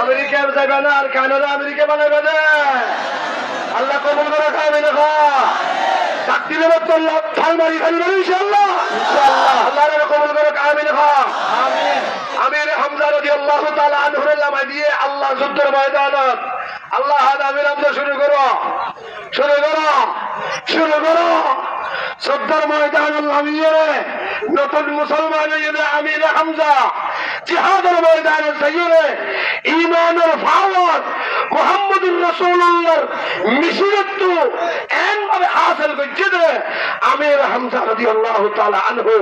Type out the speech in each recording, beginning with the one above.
America যাইবে না আর Canada America বানাইবে না আল্লাহ কবুল করে খাবে না চাকরি দেবে তো থাল মারি খালি বলি ইনশাআল্লাহ আল্লাহ কবুল করে খাবে না আমির হামজা রাদিয়াল্লাহু তাআলা আনহুর নামে দিয়ে আল্লাহ যুদ্ধের ময়দানত আল্লাহ আমির হামজা শুরু করো যুদ্ধের ময়দান নামিয়ে নতুন মুসলমান আমির হামজা জিহাদের ময়দানে যাইয়ে ঈমানের ফাওয়ার মুহাম্মদুর রাসূলুল্লাহর মিশনত এমনভাবে হাসিল করছে আমির হামজা রাদিয়াল্লাহু তাআলা আনহু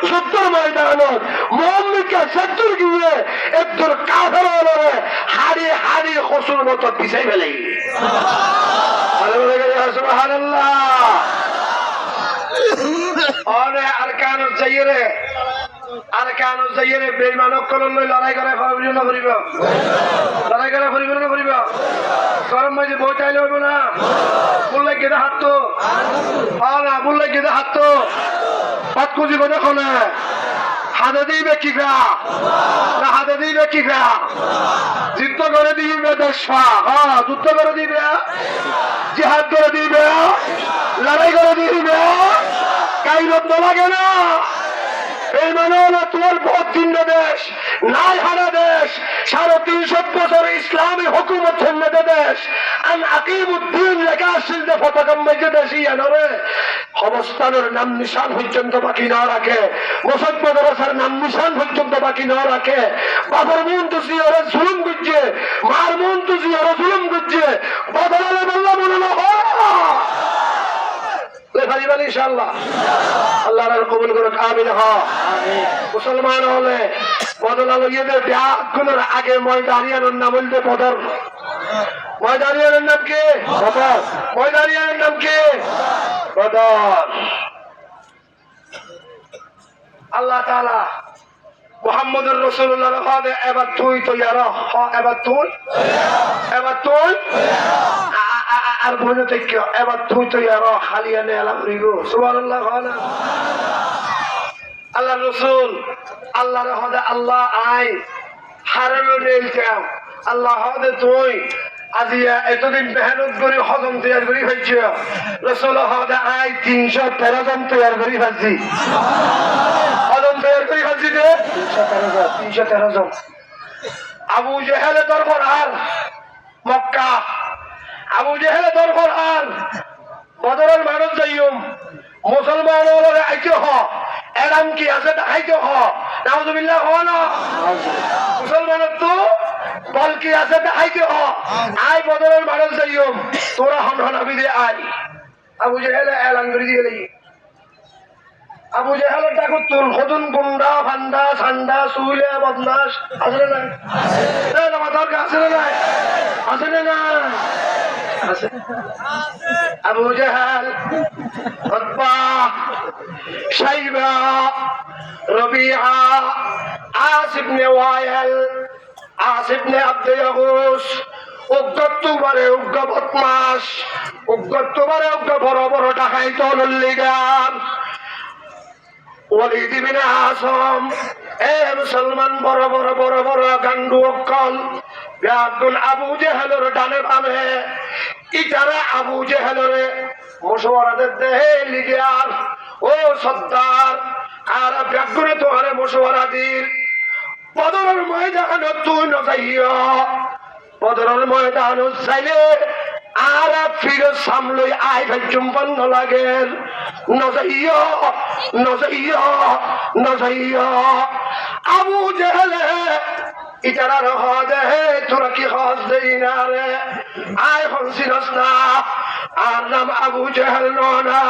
যুদ্ধের ময়দানে মুমিনকে শত্রু গিয়ে একদর কাফেররে হাড়ি খসুর মতো পিছাই ফেলে সুবহানাল্লাহ আরে আরকানুল জাইরে বেঈমানক কলন লই লড়াই করে করিব না করিব গরম মাঝে বইটাইলে হইব না বললে গেদা হাত তো না বললে গেদা হাত তো পাত খুঁজি করে দেখো না হাতে দিবে কি গা না হাতে দিবে কি গা যুদ্ধ করে দিবে দেশা যুদ্ধ করে দিবে জিহাদ করে দিবে লড়াই করে দিবে কাইরত লাগে না এই মানে হলো তোমার ভোটচিহ্ন দেশ নাই হারা দেশ 350 বছর ইসলামী হুকুমত সম্মত দেশ আন আকিমুদ্দিন লেখা আসছিল যে পতাকাম মেজে দেশই আনরে অবস্থানের নাম নিশান পর্যন্ত বাকি না রাখে মুসলমান মাদ্রাসার নাম নিশান পর্যন্ত বাকি না রাখে বাবার মন তুসি ওরা জুলুম করছে মার মন তুসি ওরা জুলুম করছে বদলালে বললা মনে না ইনশাআল্লাহ আল্লাহ কবুল করুক আমিন মুসলমান হলে বদলালো ইয়েদের ব্যাগুলোর আগে ময়দানিয়ানের নাম বলতে বদর ময়দানিয়ানের নাম কি ময়দানিয়ানের নাম কি বদর আল্লাহ তাআলা মুহাম্মদুর রাসূলুল্লাহ হাদে এবার তুই তৈয়ার এবার তুই আর বলে থেকে এবার তুই তো আরো হালিয়ানে এলাম রিগো সুবহানাল্লাহ আল্লাহ রসুল আল্লাহ হদে আল্লাহ আই হারানো নেইতাম আল্লাহ হদে তুই আজিয়া এতদিন মেহনত করে হজম তৈরি করি হয়েছে রসুল হদে আই 313 জন তৈরি করি ফেলছি হজম তৈরি করি ফেলছি যে 313 জন আবু জেহেলে দরবার আর মক্কা আবু জেহেলে দরবার আর বদরের মানুষ যাইম মুসলমান আইতে এরাম কি আছে দেখাইতে নাউজুবিল্লাহ না মুসলমানের তো বল কি আছে দেখাইতে আই বদরের মানুষ যাইম তোরা হনহনাবি দিয়ে আই আবু জেহেলে এলান করে দিয়ে গেলি আবু জেহেলের ডাকো তুল খদুন গুন্ডা ফান্ডা ঠান্ডা সুইলে বদমাস আছে না মাথার আছে না আছে না আবু জাহাল উতবা শাইবা রবিআ আস ইবনে ওয়াইল আস ইবনে আব্দ ইয়াগুস উগ্গতবারে উগ্গ বদমাস উগ্গতবারে উগ্গ বড় বড় ডাকাইত লিগার ওয়ালিদ ইবনে আসম এ মুসলমান বড় বড় গান্ডু অকল ব্যাগুন আবু জেহেলের ডানে বামে ইটারা আবু জেহেলের মশওয়ারাদের দেহে লিগিয়ার ও সর্দার আর ব্যাগুনে তোমারে মশওয়ারা দির বদরের ময়দান তুই নজাইয়া বদরের ময়দান চাইলে আর ফিরে সামলই আই ভেজুম বন্ধ লাগে নজাইয়া আবু জেহেলে ইটারা হদে তোরা কি হজ দেই না রে আয় হনসিনস না আর নাম আবু জেহেল না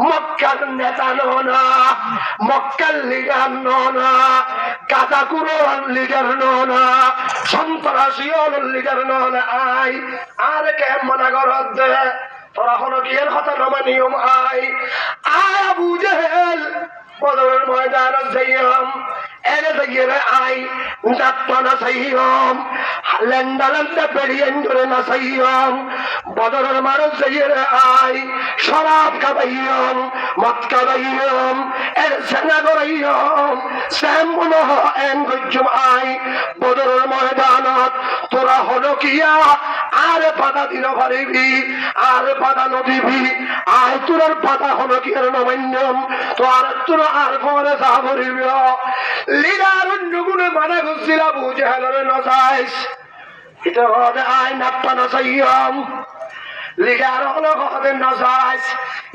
মক্কার নেতা না মক্কার লিডার না কাদাকুরোর লিডার না সন্ত্রাসী লিডার না আয় আর কে মনা করত দে তোরা হলো কি এর কথা নামা নিয়ম আয় আবু জেহেল বদরের ময়দানত যাইয়াম এনে যাইয়ে আই যাত্রা না সাইয়াম লেন্ডালেন্দা পেরিয়েন ধরে না সাইয়াম বদরের মানুষ যাইয়ে আই শরাব খাবাইয়াম মদ খাবাইয়াম এর সেনা করাইয়াম শ্যাম মনোহ এন গজ্জম আই বদরের ময়দানত তোরা কিয়া আর বাধা দিন পারিবি আর বাধা নদীবি আর তোর বাধা হলো কি আর নমান্যম তো আর তোর আর পরে যা করিব লিডার অন্য গুণে মানা করছিল আবু জাহেলের নজাইস এটা হলে আই নাপ্পা নসাইয়াম লিডার হলো হদের নজাইস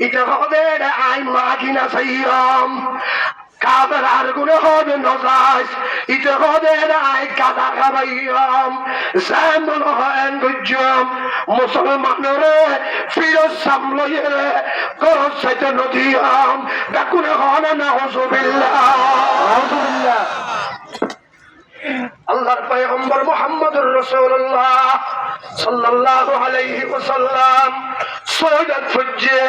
এটা হলে আই মাগি নসাইয়াম কাদের আর গুণে হদে নজাইস এটা হদে আই কাদা খাবাইয়াম যেমন হেন গুজম মুসলমানের ফিরোজ সামলয়ে গরজ সাইতে নদীয়াম ডাকুনে হনে না হজুবিল্লাহ আল্লাহর পয়গম্বর মুহাম্মদুর রাসূলুল্লাহ সাল্লাল্লাহু আলাইহি ওয়াসাল্লাম সৈয়দ ফুজ্জে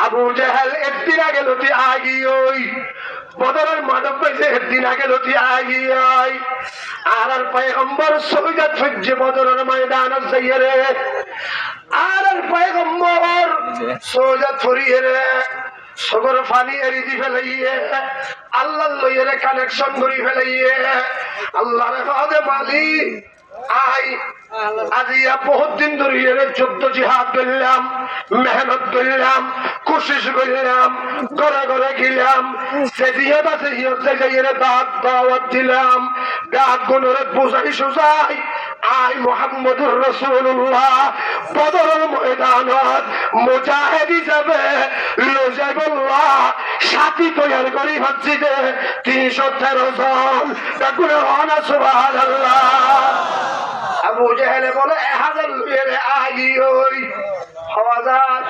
আবু জাহেল একদিন আগে লতি আগি ওই বদরের মানব পাইছে একদিন আগে লতি আগি ওই আর পয়গম্বর সৈয়দ ফুজ্জে বদরের ময়দানত যাইরে আর পয়গম্বর সৈয়দ ফুরিয়ে সগর ফানি এরি দি ফেলাইয়ে আল্লাহ লইরে কানেকশন করি ফেলাইয়ে আল্লাহর হদে মালিক আই আজিয়া বহুত দিন ধরে যুদ্ধ জিহাদ করলাম মেহনত করলাম কোশিশ করলাম ঘরে ঘরে গেলাম সে জিহাদ আছে দাওয়াত দিলাম ডাক গুণরে বুঝাই সুজাই আই মুহাম্মদুর রাসূলুল্লাহ বদরের ময়দানত মুজাহিদ হিসাবে লজাইবুল্লাহ সাথী তৈরি করি হচ্ছি যে 313 জন ডাকুরে হনা সুবহানাল্লাহ আবু জাহেল বলে 1000 লইরে আগি ওই হাওয়াজান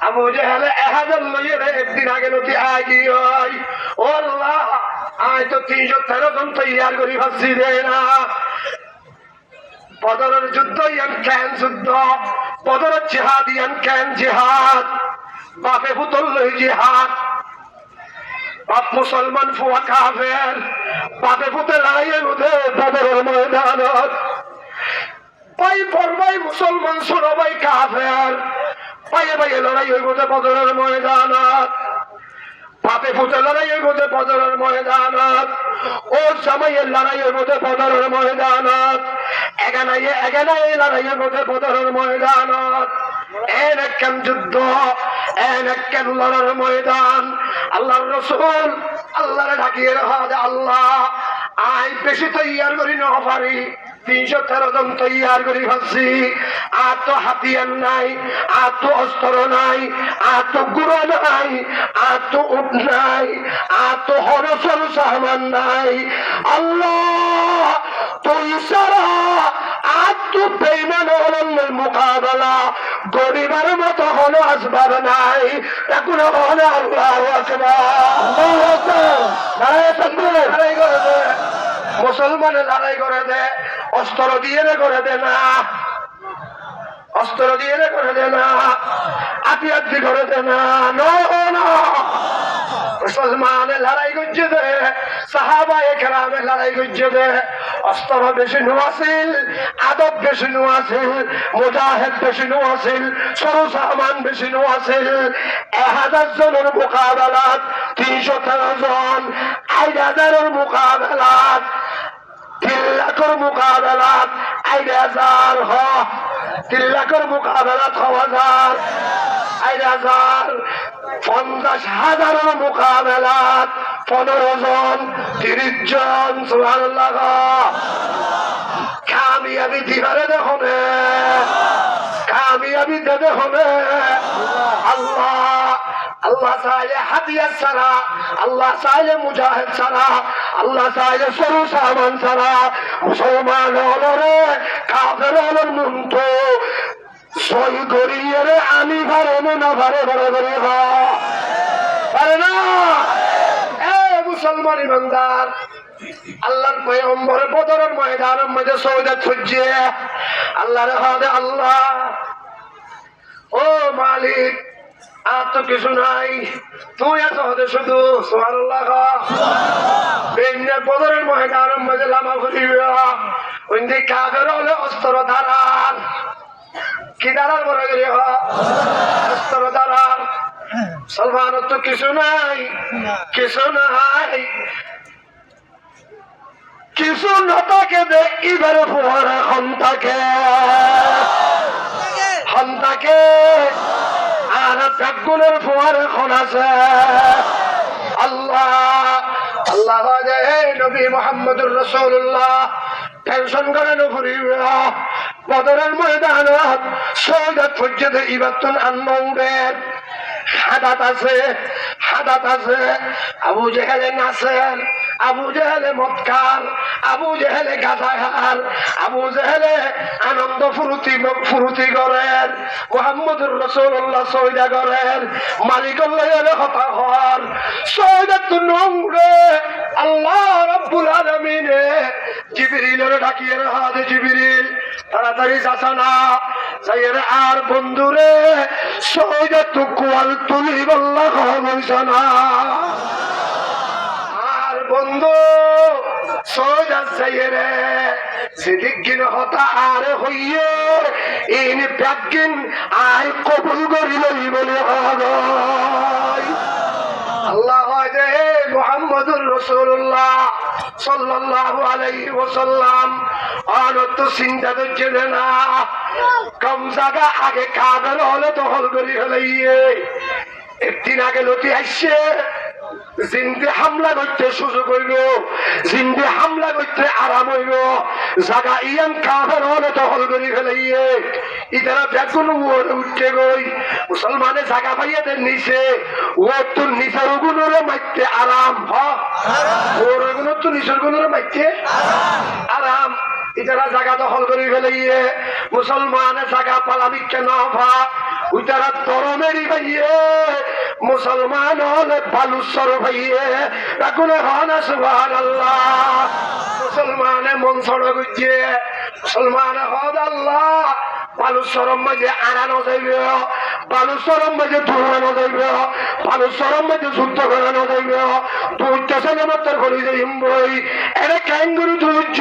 আবু জাহেল 1000 লইরে একদিন আগে নতি আগি ওই ও আল্লাহ আই তো 313 জন তৈরি করি ভাবছি রে না বদরের যুদ্ধ ইয়ান কেন যুদ্ধ বদরের জিহাদ ইয়ান কেন জিহাদ বাপে পুতল লই জিহাদ বাপ মুসলমান ফুয়া কাফের বাপে পুতে লড়াইয়ের মধ্যে বদরের ময়দানত পাই পরবাই মুসলমান ছোড়বাই কাফের পায়ে পায়ে লড়াই হইব বদরের ময়দানত বাপে পুতে লড়াইয়ের মধ্যে বদরের ময়দানত ও জামাইয়ের লড়াইয়ের মধ্যে বদরের ময়দানত এগানায় লড়াইয়ের মধ্যে বদরের ময়দানত এন একখান যুদ্ধ এন একখান লড়ার ময়দান আল্লাহর রাসূল আল্লাহরে ঢাকিয়ে রাখা আল্লাহ আই বেশি তৈয়ার করি না পারি 313 জন তৈয়ার করি ভাবছি আর তো হাতিয়ার নাই আর তো অস্ত্র নাই আর তো গুঁড়ো নাই আর তো উট নাই আর তো হরসর সামান নাই আল্লাহ তুই সারা আর তো বেঈমান হলের মোকাবেলা গরিবের মতো হলো আসবাব নাই এখন হলো আল্লাহু আকবার মুসলমানের লড়াই করে দে অস্ত্র দিয়ে করে দে না অস্ত্র দিয়ে করে দে না হাতিয়ার দিয়ে করে দে না মুসলমানের লড়াই করছে দে সাহাবায়ে কেরামের লড়াই করছে দে অস্ত্র বেশি নোয়াছিল আদব বেশি নোয়াছিল মুজাহিদ বেশি নোয়াছিল সরু সামান বেশি নোয়াছিল 1000 জনের মোকাবেলাত 313 জন 8000 মোকাবেলাত 3 লাখের মোকাবেলাত 8000 হ 3 লাখের মোকাবেলাত 1000 8000 50,000 মোকাবেলাত 15 জন 30 জন সুবহানাল্লাহ কামিয়াবি দিবারে দেখবে কামিয়াবি দেবে হবে আল্লাহ চাইলে হাতিয়ার ছাড়া আল্লাহ চাইলে মুজাহিদ ছাড়া আল্লাহ চাইলে সরু সামান ছাড়া মুসলমান হলরে কাফের হলর মন্ত সই করিয়ে রে আমি পারে না পারে পারে না এ মুসলমান ইমানদার আল্লাহর পয়গম্বর বদরের ময়দানের মধ্যে সৌদাত ফুজ্জে আল্লাহর হাদে আল্লাহ ও মালিক আর তো কিছু নাই তুই আছো হতে শুধু সুবহানাল্লাহ বেইনে বদরের ময়দানের মধ্যে লামা ঘুরিবে ওইদিকে কাফের হলে অস্ত্র ধারার কি ধারার বড় করে অস্ত্র ধারার মুসলমানের তো কিছু নাই কিছু নতাকে দেখিবার পর হন্তাকে হন্তাকে আর ব্যাগুনের পর এখন আছে আল্লাহ আল্লাহ নবী মুহাম্মদুর রাসূলুল্লাহ টেনশন করেন ফুরিবা বদরের ময়দানত শহীদ পর্যন্ত ইবাতুন আনমৌরের হাদাত আছে আবু জেহেলে নাসের আবু জেহেলে মক্কার আবু জেহেলে গাজাহার আবু জেহেলে আনন্দ ফুরুতি করেন মুহাম্মদুর রাসূলুল্লাহ সৈদা করেন মালিকুল্লাহের হতা হর সৈদাতুন নৌরে আল্লাহ রাব্বুল আলামিনে জিবরিলের ডাকিয়ে রাখা জিবরিল তাড়াতাড়ি যাসা না যাইয়ের আর বন্ধুরে সৈদাতু কুয়াল তুলি বল্লাহ হইছনা আর বন্ধু সৈদাত যাইয়েরে সিদ্দিকিন হতা আর হইয়ে ইন প্যাকিন আই কবুল করিলই বলে হয় আল্লাহ যে মুহাম্মদুর রাসূলুল্লাহ সাল্লাল্লাহু আলাইহি ওয়াসাল্লাম আনত চিন্তা করছে না কম জায়গা আগে কাদের হলে দখল করি হলাইয়ে একদিন আগে লতি আসছে জিন্দে হামলা করতে সুযোগ হইল জিন্দে হামলা করতে আরাম হইল জায়গা ইয়ান কাদের হলে দখল করি ফেলাইয়ে ইতারা বেগুন উঠতে গই মুসলমানে জায়গা পাইয়াদের নিচে ও তোর নিচের গুণরে মাইতে আরাম ওর গুণ তো নিচের গুণরে মাইতে আরাম ইতারা জায়গা দখল করে ফেলাইয়ে মুসলমানে জায়গা পালাবিকে না ভা উতারা তরমেরি ভাইয়ে মুসলমান হলে বালুসর ভাইয়ে এখন হন সুবহানাল্লাহ মুসলমানে মন ছড়া গুজিয়ে মুসলমানে হদ আল্লাহ বালুসরম মাঝে আনানো যাইবে বালুসরম মাঝে ধরানো যাইবে বালুসরম মাঝে যুদ্ধ করানো যাইবে দুইটাছে মাত্র ঘড়ি যাইম বই এরা ক্যাঙ্গুরু ধৈর্য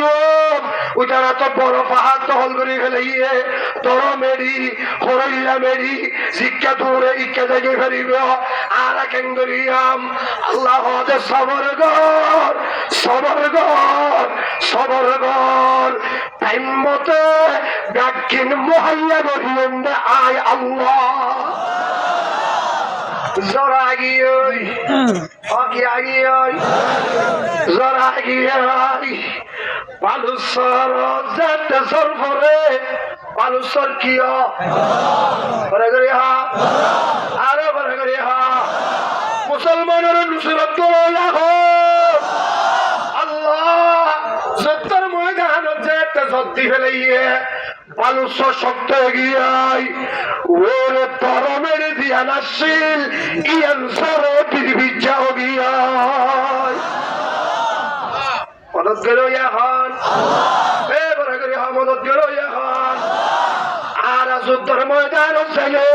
উতারা তো বড় পাহাড় দখল করে ফেলাইয়ে তর মেরি হরইলা মেরি শিক্ষা দূরে ইচ্ছা জায়গায় ফেলিব আর ক্যাঙ্গুরিয়াম আল্লাহ হদে সবর গর টাইম মতে ব্যাকিন মুহাইয়া করিয়েন আয় আল্লাহ জরা গিয়ে হকি আগিয়ে জরা গিয়ে বালুসর যেতে সরফরে বালুসর কিয় করে করে হা আরো করে করে হা মুসলমানের নুসরত আল্লাহ সত্তর ময়দান যেতে সত্যি ফেলাইয়ে বালুস শক্ত এগিয়াই ওরে তরমের দিয়া নাসিল ইয়ান সরে পৃথিবী যাও গিয়াই মদত গেল এখন মদত গেল এখন আর যুদ্ধের ময়দান ছেলে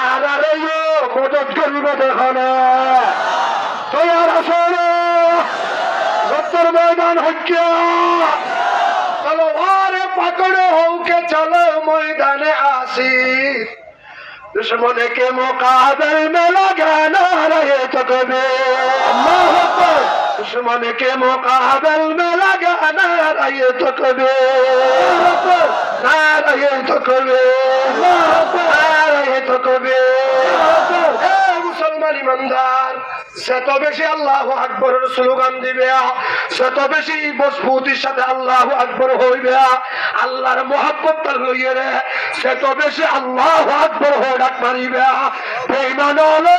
আর আরে মদত করিব দেখন তৈয়ার আসলে যুদ্ধের ময়দান হচ্ছে চলো আরে পাকড়ে হৌকে চলো ময়দানে আসি दुश्मन के मुकाबल में लगाना रहे तो कभी दुश्मन के मुकाबल में लगाना रहे तो कभी ना रहे तो कभी ना रहे तो कभी मुसलमान ईमानदार যত বেশি আল্লাহু আকবরের স্লোগান দিবে যত বেশি মজবুতির সাথে আল্লাহু আকবর হইবে আল্লাহর মহব্বত লইয়ে রে যত বেশি আল্লাহু আকবর হয়ে ডাক মারিবে বেঈমান হলে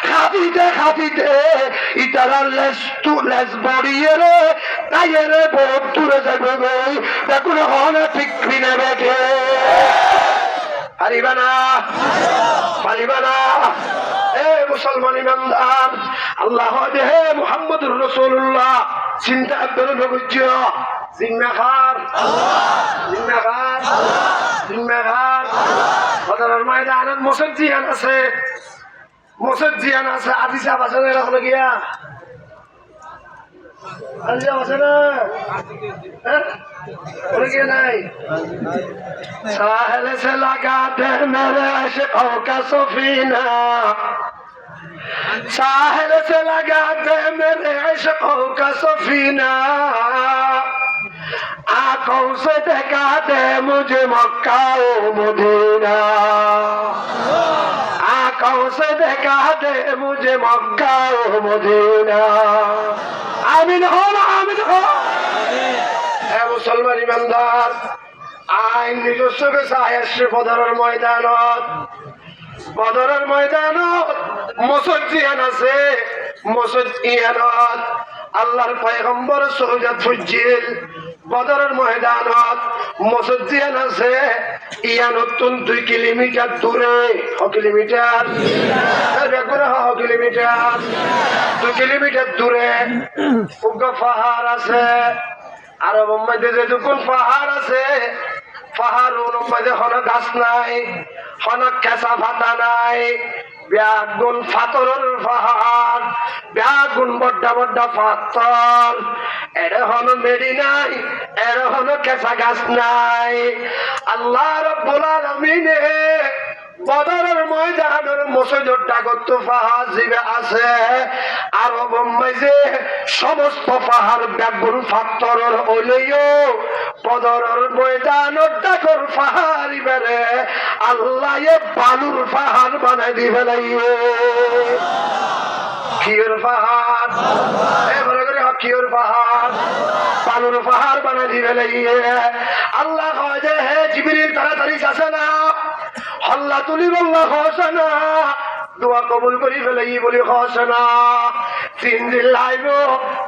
খাদিতে ইতারা লেস বড়িয়ে রে তাইয়ে রে বহুত দূরে যাবে গই দেখুন হলে ঠিক কিনে বেঠে পারিবা না মুসলমান ইমানদার আল্লাহ হে মুহাম্মদুর রাসূলুল্লাহ চিন্তা করে বুঝছ জিম্মাদার বদরের ময়দানত মুসজ্জিয়ান আছে আদিসা বাসনে রাখলো গিয়া আদিসা বাসনে नहीं साहिल से लगा दे मेरे अशकों का सफीना साहिल से लगा दे मेरे अशकों का सफीना आंखों से देखा दे मुझे मक्का ओ मदीना आंखों से देखा दे मुझे मक्का ओ मदीना आमीन हो आमीन हो এ মুসলমান ইমানদার আইন নিজস্ব সায়াসে বদরের ময়দানত মুসজ্জিয়ান আছে মুসজ্জিয়ানত আল্লাহর পয়গম্বর সুজাত ফুজিল বদরের ময়দানত মুসজ্জিয়ান আছে ইয়ানতুন 2 কিলোমিটার দূরে কিলোমিটার কিলোমিটার 2 কিলোমিটার দূরে উগ্র পাহাড় আছে আরব মধ্যে যেটুকুন পাহাড় আছে পাহাড়ের মধ্যে কোনো গাছ নাই কোনো কেঁচা পাতা নাই ব্যাগুন পাথরের পাহাড় ব্যাগুন বড্ডা বড্ডা পাথর এর হনো মেরি নাই এর হনো কেঁচা গাছ নাই আল্লাহ রাব্বুল আলামিনে বদরের ময়দানের মসজিদের ডাগত পাহাড় জিবে আছে আরব মাঝে সমস্ত পাহাড় ব্যাগুন পাথরের হইলেও বদরের ময়দানের ডাগর পাহাড় বেড়ে আল্লাহ বালুর পাহাড় বানাই দিবে লাইয়ে কিয়র পাহাড় এবারে করে কিয়র পাহাড় বালুর পাহাড় বানাই দিবে লাইয়ে আল্লাহ কয় যে হে জিবরিল তাড়াতাড়ি যাচ্ছে না হল্লা তুলি বল্লা হোসনা দোয়া কবুল করি ফেলাই বলি হোসনা 3 দিন লাইব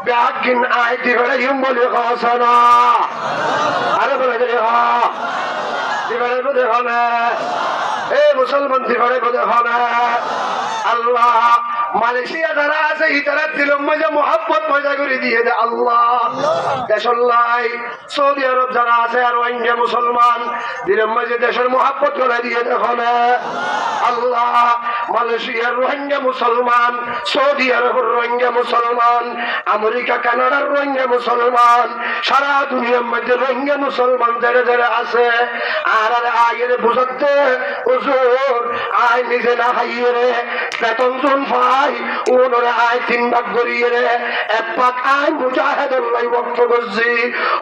ব্যাগিন আই দি ফেলাই বলি হোসনা আরে বলে দে হ্যাঁ দিবারে বলে হনা এ মুসলমান দিবারে বলে হনা আল্লাহ মালয়েশিয়া যারা আছে ইতারা দিলম মজা মোহাব্বত মজা করে দিয়ে দে আল্লাহ দেশলাই সৌদি আরব যারা আছে আর ইন্ডিয়া মুসলমান দিলম মজা দেশের মোহাব্বত করে দিয়ে দেখুন আল্লাহ মালয়েশিয়ার রোহিঙ্গা মুসলমান সৌদি আরবের রোহিঙ্গা মুসলমান আমেরিকা কানাডার রোহিঙ্গা মুসলমান সারা দুনিয়ার মধ্যে রোহিঙ্গা মুসলমান যারা যারা আছে আর আগের বুঝতে হুজুর আয় নিজে না খাইয়ে রে বেতন জুন ভাই ওনরে আয় 3 ভাগ করিয়ে রে 1 ভাগ আয় মুজাহিদের লাই বক্ত করছি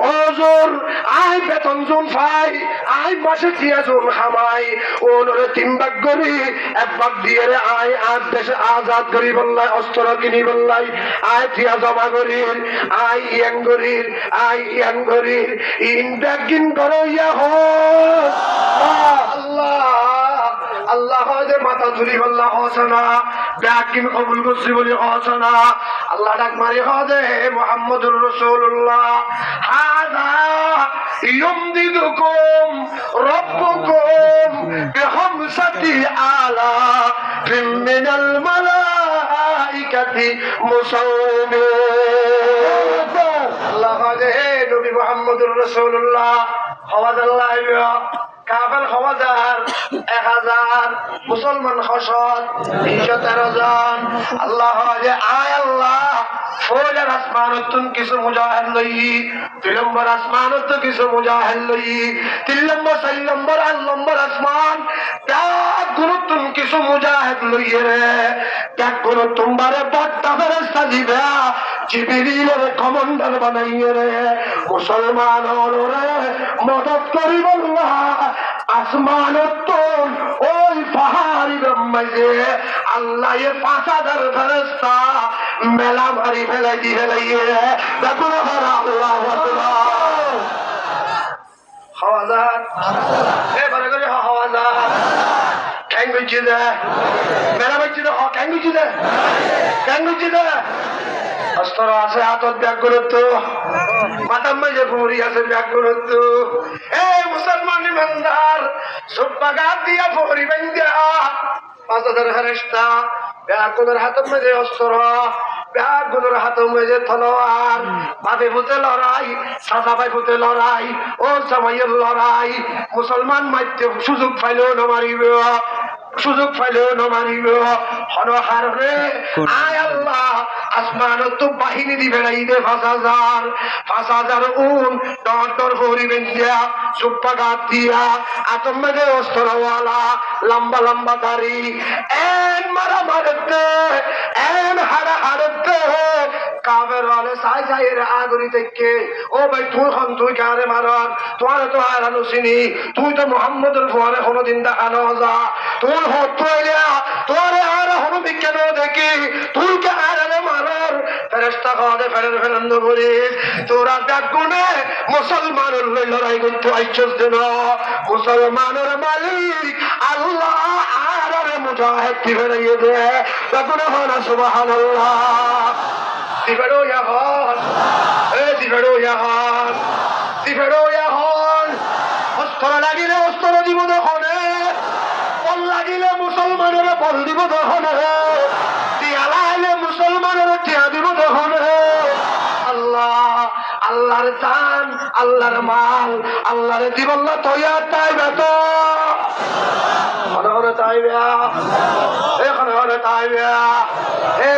হুজুর আয় বেতন জুন ভাই আয় মাসে দিয়া জুন খামাই ওনরে 3 ভাগ করি 1 ভাগ দিয়ে রে আয় আজ দেশে আজাদ করি বললাই অস্ত্র কিনি বললাই আয় দিয়া জমা করি আয় ইয়াং করি ইন ব্যাগিন করো ইয়া হো আল্লাহ আল্লাহ যে মাথা তুলি বললা হোসনা ব্যাগিন কবুল করছি বলি হোসনা আল্লাহ ডাক মারি হদে মুহাম্মদুর রাসূলুল্লাহ হাযা ইউমদিদুকুম রাব্বুকুম বিখামসাতি আলা মিনাল মালাইকাতি মুসাওমিন আল্লাহ হদে নবী মুহাম্মদুর রাসূলুল্লাহ আওয়াজ আল্লাহ কাফের হওয়াজার 1000 মুসলমান হসত 313 জন আল্লাহ যে আয় আল্লাহ ফৌজের আসমানতুন কিছু মুজাহিদ লই 2 নম্বর আসমানত কিছু মুজাহিদ লই 3 নম্বর 4 নম্বর 8 নম্বর আসমান ত্যাগ গুরুতুন কিছু মুজাহিদ লই রে ত্যাগ গুরু তোমারে বড়টা ফেরেশতা দিবা জিবরিলের কমান্ডার বানাইয়ে রে মুসলমান হলরে মদত করিব না আসমানত ওই পাহাড়ের মাঝে আল্লাহ 5000 ফেরেশতা মেলা মারি ফেলাই দিয়ে লাইয়ে দেখো আল্লাহু আকবার হাওয়াজার এবারে করে হাওয়াজার কেন গইছে দে মেলা গইছে দে কেন গইছে দে কেন গইছে দে অস্ত্র আছে হাতত ব্যাগ করত মাথার মাঝে ভুঁড়ি আছে ব্যাগ করত এ মুসলমান ইমানদার সুব্বাগাত দিয়া ভুঁড়ি বান্ধা 5000 ফেরেশতা ব্যাগুলোর হাতের মাঝে অস্ত্র ব্যাগুলোর হাতের মাঝে তলোয়ার বাপে ভূতে লড়াই সাদা ভাই ভূতে লড়াই ও জামাইয়ের লড়াই মুসলমান মাইতে সুযোগ পাইলেও না মারিব সুযোগ পাইলেও না মারিব হরহার রে আয় আল্লাহ আসমানত তো বাহিনী দিবে না ঈদে 5000 উন ডর ভরিবেন দিয়া সুব্বাগাত দিয়া আতম মাঝে অস্ত্রওয়ালা লম্বা লম্বা দাড়ি এন মারা মারতে এন হারা হারতে কাফের হলে সাই সাই এর আগরি থেকে ও ভাই তুই কারে মারন তোমার তো আর আনুসিনি তুই তো মুহাম্মদের পরে কোনদিন দেখানো যা তুই হতইলা তোরে আর হন বিজ্ঞান দেখি তুই কে আর মারন ফেরেশতা কদে ফেরেন্দ বলি তোরা দেখগুনে মুসলমানের লড়াই করতে আইছস দেন মুসলমানের মালিক আল্লাহ আর মুজাহিদ দিবেন দে দেখুন হনা সুবহানাল্লাহ দিবেন ইয়াহন দিবেন ইয়াহন দিবেন ইয়াহন অস্ত্র লাগিলে অস্ত্র দিব দহনে বল লাগিলে মুসলমানের বল দিব দহনে টিয়া লাইলে মুসলমানের টিয়া দিব দহনে আল্লাহ আল্লাহর জান আল্লাহর মাল আল্লাহর দিবল্লা তৈয়া তাইবে তো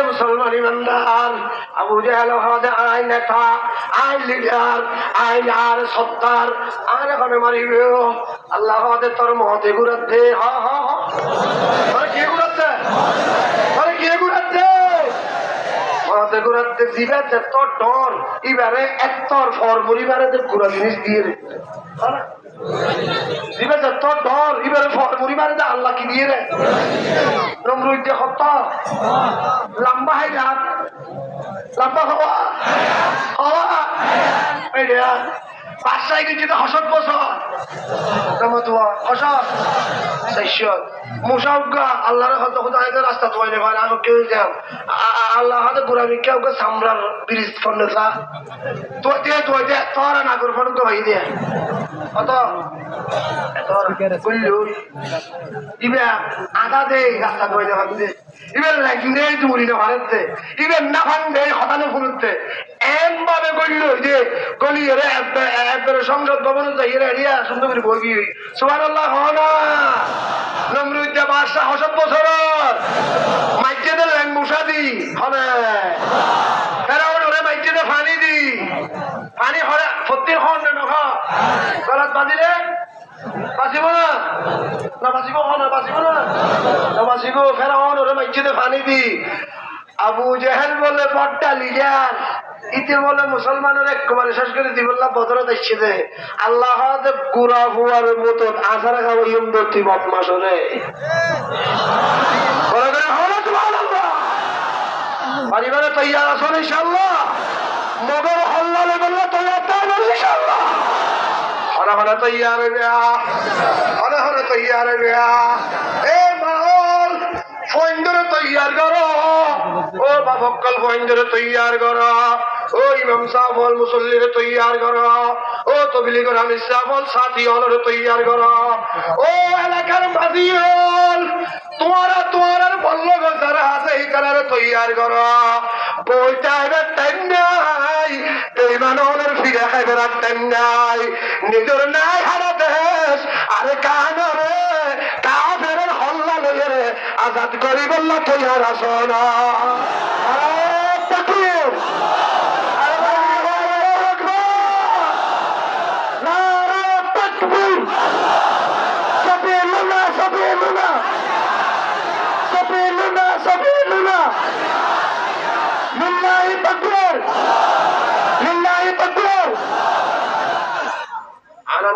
মুসলমান ইমানদার আবু জাহেল হদে আই নেতা আই লিডার আই আর সত্তার আর এখানে মারিবে আল্লাহ হদে তোর মহতে ঘুরাতে কে ঘুরাতে কে ঘুরাতে মহতে ঘুরাতে জিবাতে তোর ডর এবারে একতর ফর পরিবারে ঘুরা জিনিস দিয়ে দিবে যে তোর ডর এবারে পরিবারে আল্লাহ কি দিয়ে রে নমরুদ দিয়ে হত্যা লম্বা হাই রাত লম্বা হওয়া হওয়া এই রে বাসায় গেছি তো হসত বছর তোমার হসত সেইশ্বর মুসাউগা আল্লাহর হয়তো কোথাও রাস্তা তোমায় নেই ভাই আমি কেউ যাও আল্লাহ হয়তো গোড়ামি কেউ সামরার ব্রিজ ফোনে যা তোর দিয়ে তোরা না করে ফোন ভাই দিয়ে অত ইবে আদা দে রাস্তা তোমায় নেওয়া দে ইবের লাগলে দূরি না ভারতে ইবের না ভাঙবে হতানো ফুলতে এমভাবে গড়ল যে গলি রে একবারে সংসদ ভবনে যাই রে রিয়া সুন্দর করে বই সুবহানাল্লাহ হনা নমরুদ বাদশা হসত বছর মাইজেদের ল্যাং মুসা দি হবে ফেরাউন ওরে মাইজেদে পানি দি পানি হরে সত্যি হন না নখ গলাত বাঁধিলে বাঁচিব না না বাঁচিব না বাঁচিব না না বাঁচিব ফেরাউন ওরে মাইজেদে পানি দি আবু জেহেল বলে বড়টা লিডার ইতে বলে মুসলমানের একবারে শেষ করে দিবল্লা বদর দেখছে যে আল্লাহ গুড়া হুয়ার মতন আসার খাওয়াইম দর্তি বদমাস রে পরিবারে তৈয়ার আসুন ইনশাল্লাহ মগর হল্লালে বললে তৈয়ার তাই ইনশাল্লাহ হরে হরে তৈয়ার বেয়া হরে হরে তৈয়ার বেয়া এ মাহল ফৈন্দরে তৈয়ার করো ও বাবক্কল ফৈন্দরে তৈয়ার করো ও ইমাম সাহল মুসল্লিরে তৈয়ার করো ও তবলিগর হামিদ সাহল সাথী হলরে তৈয়ার করো ও এলাকার মাঝি হল তোমার বলল যারা আছে এই কালারে তৈয়ার করো বইটা এবার টাইম নাই এই মানবের ফিরে খাইবার টাইম নাই নিজের নাই হারা দেশ আরে কানরে কাফের হল্লা লইয়ে রে আজাদ করি বললা তৈয়ার আসো না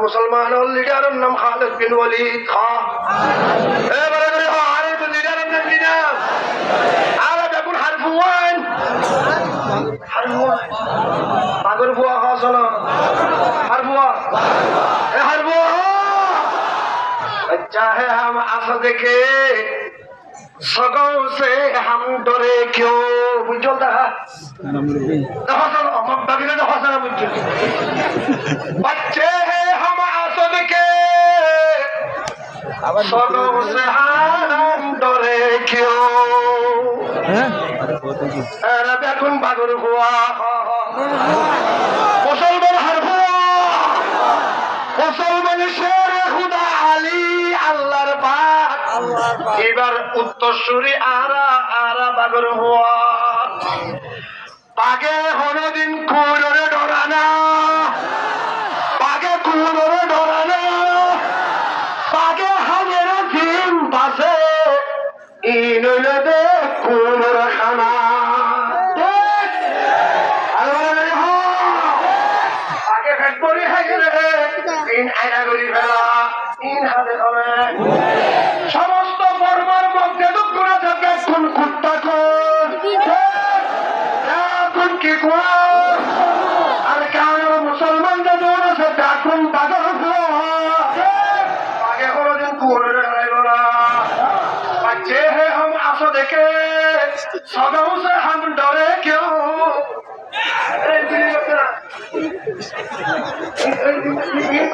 মুসলমান লিডারের নাম খালিদ বিন ওয়ালিদ লিডারের নাম কি নাম আর দেখুন হারফুয়ান পাগল বুয়া খাওয়া হারফুয়া হারফুয়া चाहे हम असद के सगों से हम डरे क्यों बुझल बच्चे हैं हम असद के सगों से हम डरे क्यों अरे देखुन बागुर हुआ मुसलमान हर हुआ मुसलमान शेर खुदा আলী আল্লাহর পাক এবার উত্তরসূরি আরা বাগর হওয়া পাগে হনদিন কুলরে ডরানা পাগে কুলরে ডরানা পাগে হাজের দিন পাশে ইনলে দে কুলর খানা ইন আয়না করি ফেলা ইন হাতে হবে সমস্ত বর্মার মধ্যে দুঃখ করে যাবে কোন কুত্তা কোন কি আর কেন মুসলমানদের দৌড় আছে ডাকুন পাগল আগে কোনোদিন কুয়োরে দাঁড়াইব না बच्चे हैं हम आंसू देखे सगाओं से हम डरे क्यों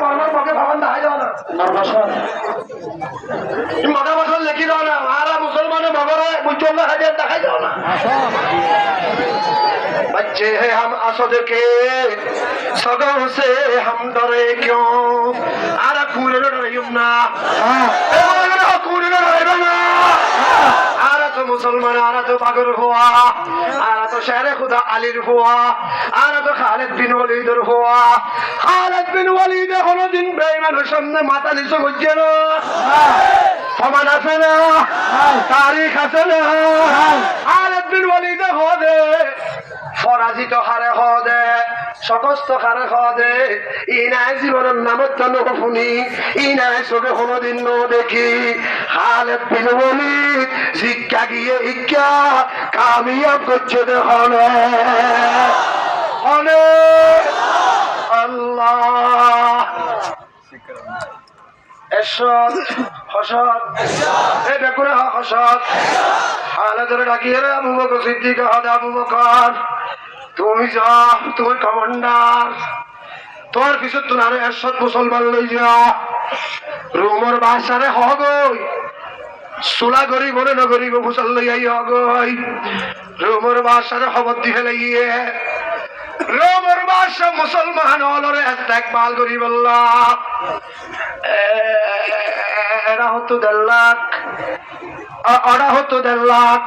কর্মর পক্ষে ভবন দেখা যাও না মগা বছর লেখি দাও না আর মুসলমানের ভবনে বুঝল হাজার দেখা যাও না बच्चे हैं हम आंसू देखे सगाओं से हम डरे क्यों আর কুড়ে ডরাইম না কুড়ে ডরাইব না আর তো মুসলমান আর তো পাগল হওয়া আর তো শেরে খুদা আলীর হওয়া আর তো খালেদ বিন ওয়ালিদের হওয়া খালেদ বিন ওয়ালিদ কোনদিন বেঈমানের সামনে মাথা নিচু করছে না সমান আছে না তারিখ আছে না খালেদ বিন ওয়ালিদ হদে পরাজিত হারে হদে সকস্ত হারে হদে ইনাই জীবনের নামের জন্য শুনি ইনাই চোখে কোনোদিন ন দেখি খালেদ বিন ওয়ালিদ শিক্ষা গিয়ে ইচ্ছা কামিয়াব করছে দেখনে আল্লাহ এরশাদ হসদ এই বেকুরে হসদ খালেদের ডাকিয়ে রে আবু বকর সিদ্দিক হদে আবু বকর তুমি যা তুমি কমান্ডার তোর পিছত তোমার এরশাদ মুসলমান লই যা রোমর বাসারে হগই চোলা গরিব মনে নগরিব মুসল লইয়াই হগই রোমর বাসারে খবর দি ফেলাইয়ে রোমর বাসা মুসলমান হলরে ইস্তেকবাল করি বললা এরা হতো 1.5 লাখ ওরা হতো 1.5 লাখ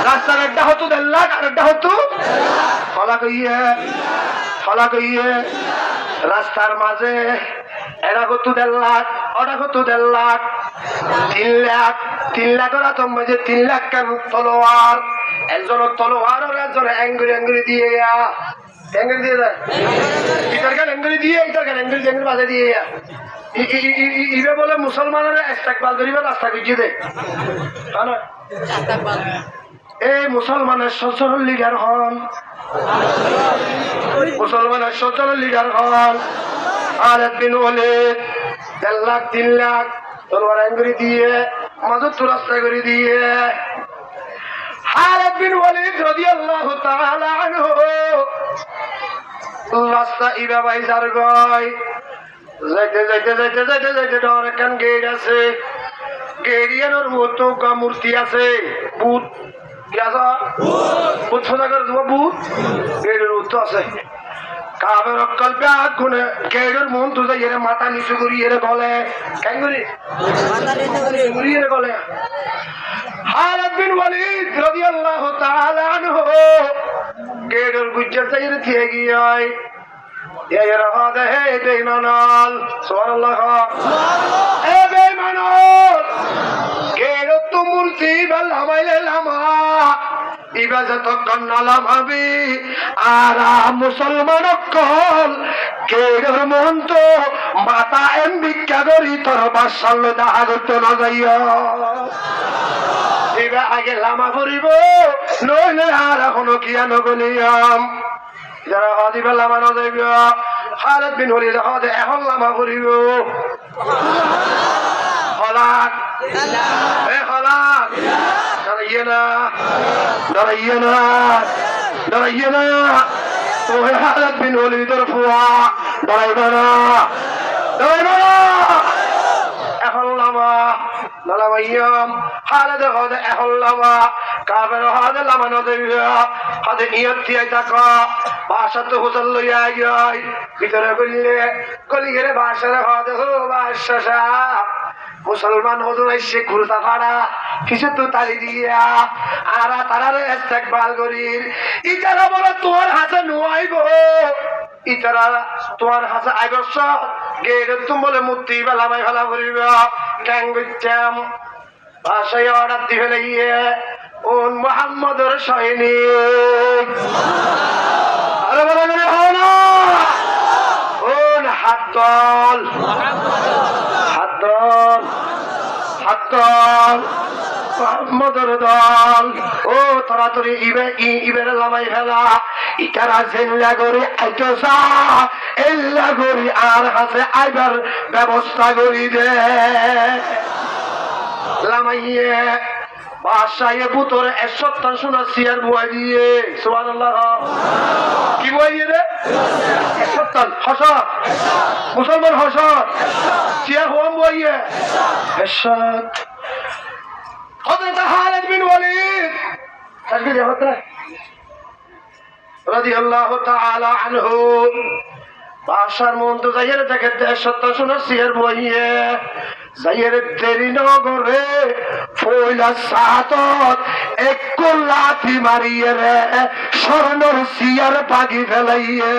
রাস্তার একটা হতো 1.5 লাখ আর একটা হতো ফলা কইয়ে রাস্তার মাঝে এরা হতো 1.5 লাখ ওরা হতো 1.5 লাখ 3 লাখ ওরা তো মাঝে 3 লাখ কেন তলোয়ার একজন তলোয়ার আর একজন অ্যাঙ্গুলি দিয়ে অ্যাঙ্গুলি দিয়ে দেয় ইটার গান অ্যাঙ্গুলি দিয়ে ইটার গান অ্যাঙ্গুলি বাজে দিয়ে ইবে বলে মুসলমানের ইস্তেকবাল করিবে রাস্তা গুজিয়ে দেয় এই মুসলমানের সচল লিডার হন মুসলমানের সচল লিডার হন আর একদিন হলে 1.5 লাখ 3 লাখ তলোয়ার অ্যাঙ্গুলি দিয়ে মাজত রাস্তা করে দিয়ে খালেদ বিন ওয়ালিদ রাদিয়াল্লাহু তাআলা আনহু রাস্তা ইবা বাইজার গয় যাইতে ডর কান গেট আছে গেরিয়ানোর মতো মূর্তি আছে ভূত কি আছে ভূত সোজা করে দেবো ভূত গেটের ভূত আছে কাবের অকল্পে হাত খুনে গেটের মন তো যাই এর মাথা নিচু করি এর গলে কেন করি এর গলে খালেদ বিন ওয়ালিদ রাদিয়াল্লাহু তাআলা আনহু গেটের গুজ্জার চাই রে থিয়ে গিয়ে এরা হদে হে বেঈমানাল সুবহানাল্লাহ এ বেঈমানাল গেটের তো মূর্তি বালামাইলে লামা ইবা যত কন্নালাম হবে আর মুসলমান কল গেটের মন তো মাথা এম ভিক্ষা করি তোর বাসাল দেখা করতে না যাইয়া এবার আগে লামা করিব নইলে আর এখনো কিয়া নগনিয়াম যারা হদিবা লামা না যাইব খালেদ বিন ওয়ালিদ হদে এখন লামা করিব হলাক এ হলাক ডরাইয়ে না ও খালেদ বিন ওয়ালিদের ফুয়া ডরাইবা না এখন লামা নালামাইয়াম খালেদের হদে এখন লামা কাবের হদে লামা না যাইব হদে নিয়ত দিয়ে থাকা বাসা তো হোসল লইয়া যাই ভিতরে গলি গেলে বাসার হদে হো বাসা মুসলমান হজুর এসে ঘুরতা ফাড়া কিছু তো তালি দিয়া আর তারারে ইস্তেকবাল করির ইতারা বলে তোমার হাতে নুয়াইব ইতারা তোমার হাতে আইবস গেট তুমি বলে মূর্তি বেলা বাই ফেলা করিব ট্যাং বিচ্ছাম বাসায় অর্ডার দি ফেলে গিয়ে ওন মোহাম্মদের সৈনিক আরে বলে হও না দল হাত দল হাত দল মোহাম্মদের দল ও তাড়াতাড়ি ইবের লামাই ফেলা ইটারা জেল্লা করে আইতসা এল্লা করি আর হাসে আইবার ব্যবস্থা করি দে লামাইয়ে বাসায় বুতরে 1 শোনা সিয়ার বুয়াই দিয়ে সুবহানাল্লাহ কি বুয়াই দিয়ে রে 1 হসত মুসলমান হসত সিয়ার হোম বুয়াইয়ে হসত হযরত খালিদ বিন ওয়ালিদ তাকবীর হত রাদিয়াল্লাহু তাআলা আনহু বাসার মন তো যাইয়ের দেখে 1 শোনা সিয়ার বুয়াইয়ে যাইয়ের দেরি নগরে ফইলা সাতত এক লাথি মারিয়ে রে স্বর্ণর সিয়ার পাগি ফেলাইয়ে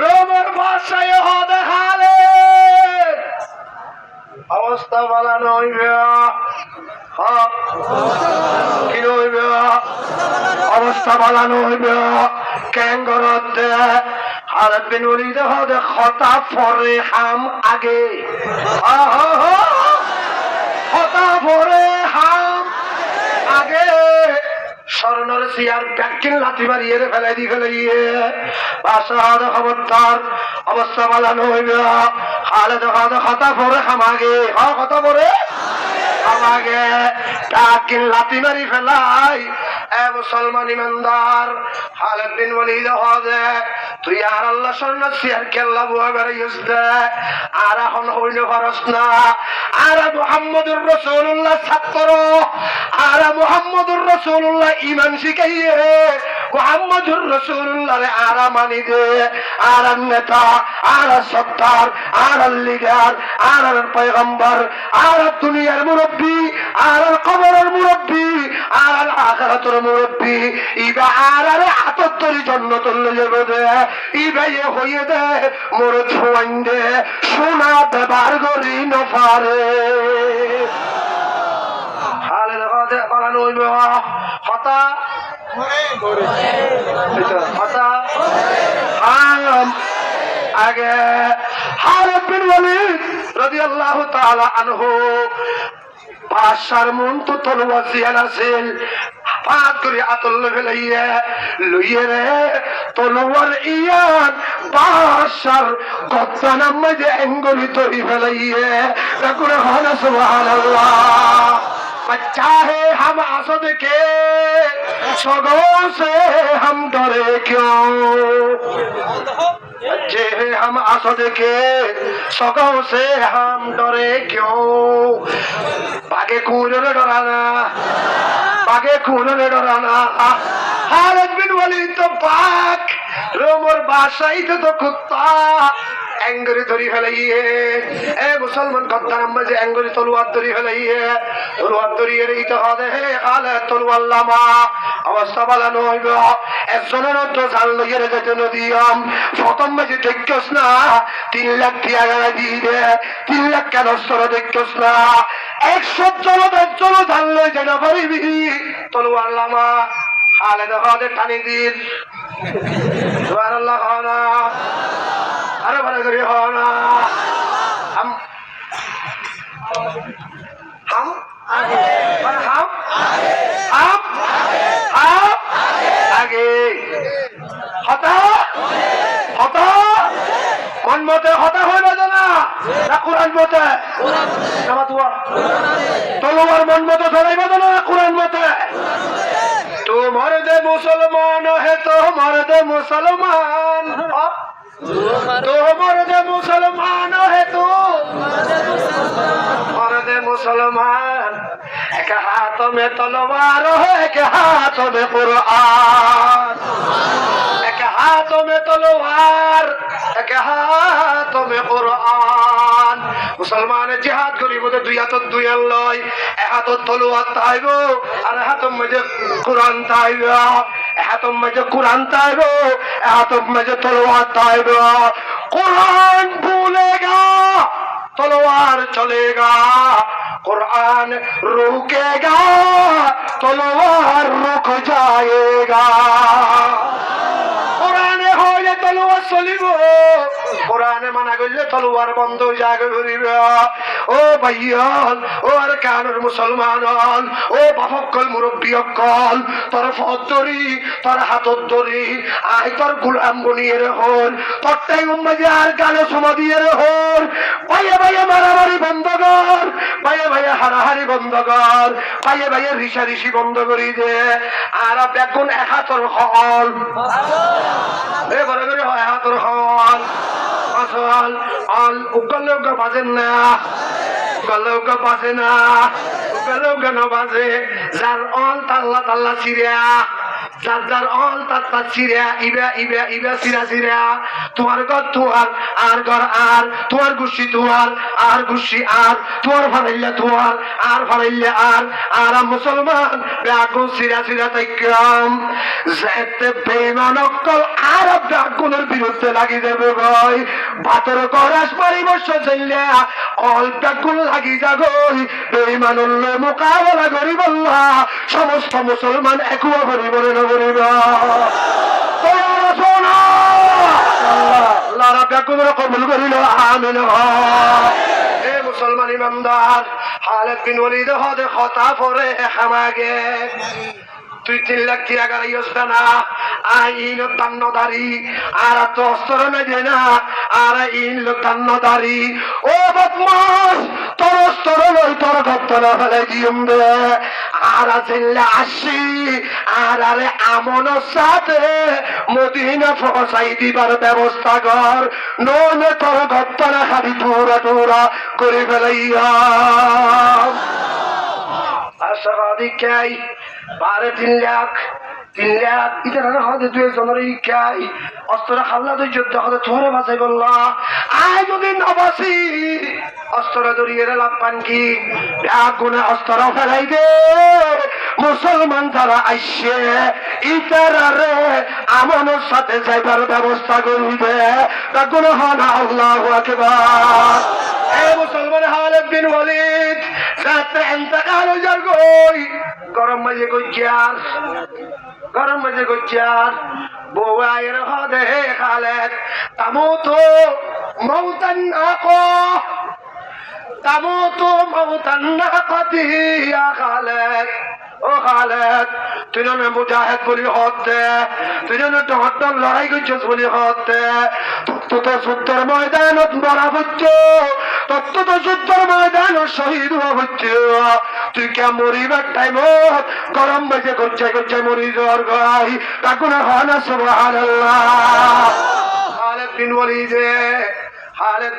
রোমের ভাষায় হদে হালে অবস্থা বানানো হইবে কি হইবে অবস্থা বানানো হইবে ক্যাঙ্গরত খালিদ বিন ওয়ালিদ হদে খতা ফরে হাম আগে খতা ফরে হাম আগে স্বর্ণর সিয়ার ব্যাকিন লাথি মারিয়ে ফেলাই দি ফেলাইয়ে বাসার খবরদার অবস্থা বানানো হইবে খালিদ হদে খতা ফরে হাম আগে খতা ফরে হাম আগে ব্যাকিন লাথি মারি ফেলাই এ মুসলমান ইমানদার খালিদ বিন ওয়ালিদ হদে তুই আর আল্লাহ স্বর্ণ সিয়ার কেল্লা বুয়া বেড়াইস দে আর এখন হইল পারস না আর মুহাম্মদুর রাসূলুল্লাহ ছাত্র আর মুহাম্মদুর রাসূলুল্লাহ ঈমান শিখাইয়ে মুহাম্মদুর রাসূলুল্লাহরে আর মানি দে আর নেতা আর সত্তার আর লিডার আর পয়গম্বর আর দুনিয়ার মুরব্বি আর কবরের মুরব্বি আর আখিরাতের মুরব্বি ইবা আর আতত্তরি জান্নাতুল যাবে দে ইবাইয়ে হইয়ে দে মোর ছোয়ান দে সোনা ব্যবহার করি নফারে খালিদ হদে বানানো হইবে হতা হতা হাম আগে খালিদ বিন ওয়ালিদ রাদিয়াল্লাহু তাআলা আনহু বাদশার মন তো তলোয়ার জিয়ান আছিল পাত করে আতল ফেলাইয়া লইয়ে রে তলোয়ার ইয়ান বাদশার গদ্দানার মধ্যে এঙ্গলি তরি ফেলাইয়া রাকুরে হনা সুবহানাল্লাহ चाहे हम असद के सगों से हम डरे क्यों बच्चे हैं हम असद के सगों से हम डरे क्यों बागे कून ने डराना बागे कून ने डराना खालिद बिन वलीद तो पाक रोमर बादशाही तो कुत्ता एंगरी धरी फैलाइए ए मुसलमान गद्दार मजे एंगरी तलवार धरी फैलाइए तलवार धरी रही तो हादे है आले तलवार लामा अवस्था वाला नोइबो একজনের তো জাল লইয়ে যেতে নদিয়াম প্রথম মাঝে দেখছস না 3 লাখ টিয়া গাড়া দিবে 3 লাখ কেন সরে দেখছস না 100 জন জাল লই যেন পারিবি তলওয়ার লামা খালিদ হাদে টানি দিন সুবহানাল্লাহ খানা আরে ভালো করে খানা हम आगे हम आगे हता हता কোন মতে হতা হইবে না না কুরআন মতে নামাজ দোয়া তলোয়ার মন মতে ধরাইবে না কুরআন মতে তো মর্দে মুসলমান হে তো মর্দে মুসলমান तो मर्द मुसलमान है तो मर्द मुसलमान एक हाथ में तलवार है एक हाथ में कुरान एक हाथ में तलवार एक हाथ में कुरान मुसलमान जिहाद करिब तो दुई हाथ दुई लय एक हाथ तलवार ताइबो और हाथ में कुरान ताइबो हाथों में जो कुरान ताइबो हाथों में जो तलवार ताइबो कुरान भूलेगा तलवार चलेगा कुरान रुकेगा तलवार रुक जाएगा कुरान করলে তলোয়ার বন্ধ জাগে করিব ও ভাইয়াল ও আর কানের মুসলমান হল ও বাপকল মুরব্বী অকল তোর ফদরি তোর হাতত ধরি আই তোর গোলাম বনিয়ে হল তোরটাই উম্মাজি আর গালে সমা দিয়ে হল ভাইয়া ভাইয়া মারামারি বন্ধ কর ভাইয়া ভাইয়া হারাহারি বন্ধ কর ভাইয়া ভাইয়া ঋষাঋষি বন্ধ করি দে আর বেগুন এক হাতর হল এ বড় করে হয় হাতর হল আসল অল উগলে উগা বাজেন না উগলে উগা বাজে না উগলে উগা না বাজে যার অল তাল্লা তাল্লা চিরিয়া যার যার অল তাত্তা চিরিয়া ইবা ইবা ইবা চিরা চিরা তোমার ঘর তোমার আর ঘর আর তোমার গুছি তোমার আর গুছি আর তোমার ফারাইলে তোমার আর ফারাইলে আর মুসলমান বেগুন চিরা চিরা তাইকাম যেতে বেঈমান অকল আর বেগুনের বিরুদ্ধে লাগি দেবে ভাই ভাতর গরাস মারি বসে চললে অল বেগুন লাগি যাগই বেঈমানুল মোকাবেলা করি বললা সমস্ত মুসলমান একুয়া করি বলে না করিবা সোনা আল্লাহ বেগুনের কবুল করিল আমিন এ মুসলমান ইমানদার খালিদ বিন ওয়ালিদ হদে খতা পরে হামাগে তুই 3 লাখ টাকা গাড়িস না আইন দান্নদারি আর তো অস্ত্র নেই না আর ইন দান্নদারি ও বদমাস তোর অস্ত্র লই তোর গপ্তনা ফেলে দিম দে আর জিল্লা আসি আর আরে আমন সাথে মদিনা পৌঁছাই দিবার ব্যবস্থা কর নইলে তোর গপ্তনা খালি টুরা টুরা করে ফেলাইয়া আশাবাদী কাই 3 লাখ ইতারা হতে 2 জনের কাই অস্ত্র হাল্লা দুই যুদ্ধ হতে ধরে বাঁচাই বললা আয় যদি নবাসি অস্ত্র ধরিয়ে লাভ পান কি গুণে অস্ত্র ফেলাই দে মুসলমান যারা আইসে ইতারারে আমনের সাথে যাইবার ব্যবস্থা করবে তা গুণ হন আল্লাহু আকবার এ মুসলমান খালিদ বিন ওয়ালিদ রাতে ইন্তেকাল হয়ে যার গই গরম মাঝে গইয়ার গরম মাঝে গইয়ার বউয়ের হদে হে খালিদ তামুতু মাউতান নাকো তামুতু মাউতান নাকাতি ইয়া খালিদ ও খালিদ তুই না মুজাহিদ বলি হতে তুই না টহট্টল লড়াই করছিস বলি হতে তো যুদ্ধের ময়দানত মরা হচ্ছে তত্ত্ব তো যুদ্ধের ময়দান শহীদ হওয়া হচ্ছে তুই কে মরিবার টাইম গরম বেজে করছে মরি জ্বর গাই তখন হানা সুবহানাল্লাহ খালিদ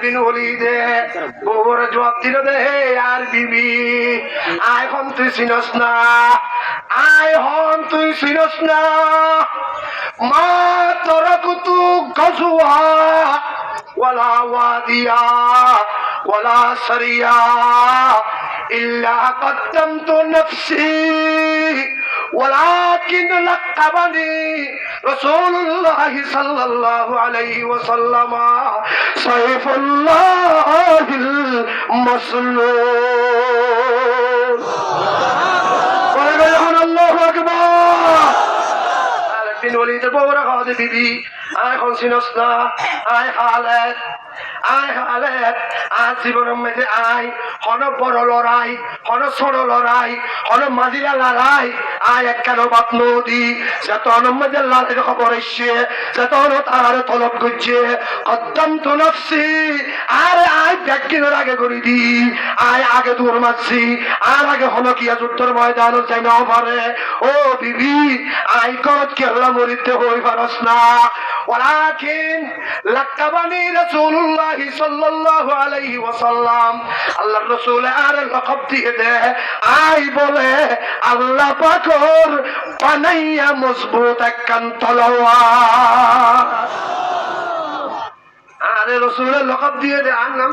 বিন ওয়ালিদ বউর জবাব দিল দে আর বিবি আয় হন তুই চিনস না মা তোরা কুতু গজুয়া ওয়ালা ওয়াদিয়া ওয়ালা সারিয়া ইল্লা কদ্দামতু নফসি ولكن لقبني رسول الله صلى الله عليه وسلم سيف الله المسلول ولله الله أكبر خالد بن وليد بورا خالد بيبي আয় হনসিনসনা আয় খালিদ আজ জীবনের মধ্যে আয় হন বড় লড়াই হন ছোট লড়াই হন মাঝিরা লড়াই আয় একখান বাত নদী যত মধ্যে লালের খবর এসছে যত তার তলব করছে কদ্দামতু নফসি আরে আয় ব্যাকিনের আগে করে দি আয় আগে দূর মারছি আর আগে হন কিয়া যুদ্ধের ময়দান যাই না পারে ও বিবি আয় কত কেল্লা মরিতে হই পারস না ولكن لقبني رسول الله صلى الله عليه وسلم الله الرسول আর লকব দিয়ে দে আই বলে আল্লাহ পাকর বানাইয়া মজবুত একখান তলোয়ার আরে রসুলের লকব দিয়ে দে আর নাম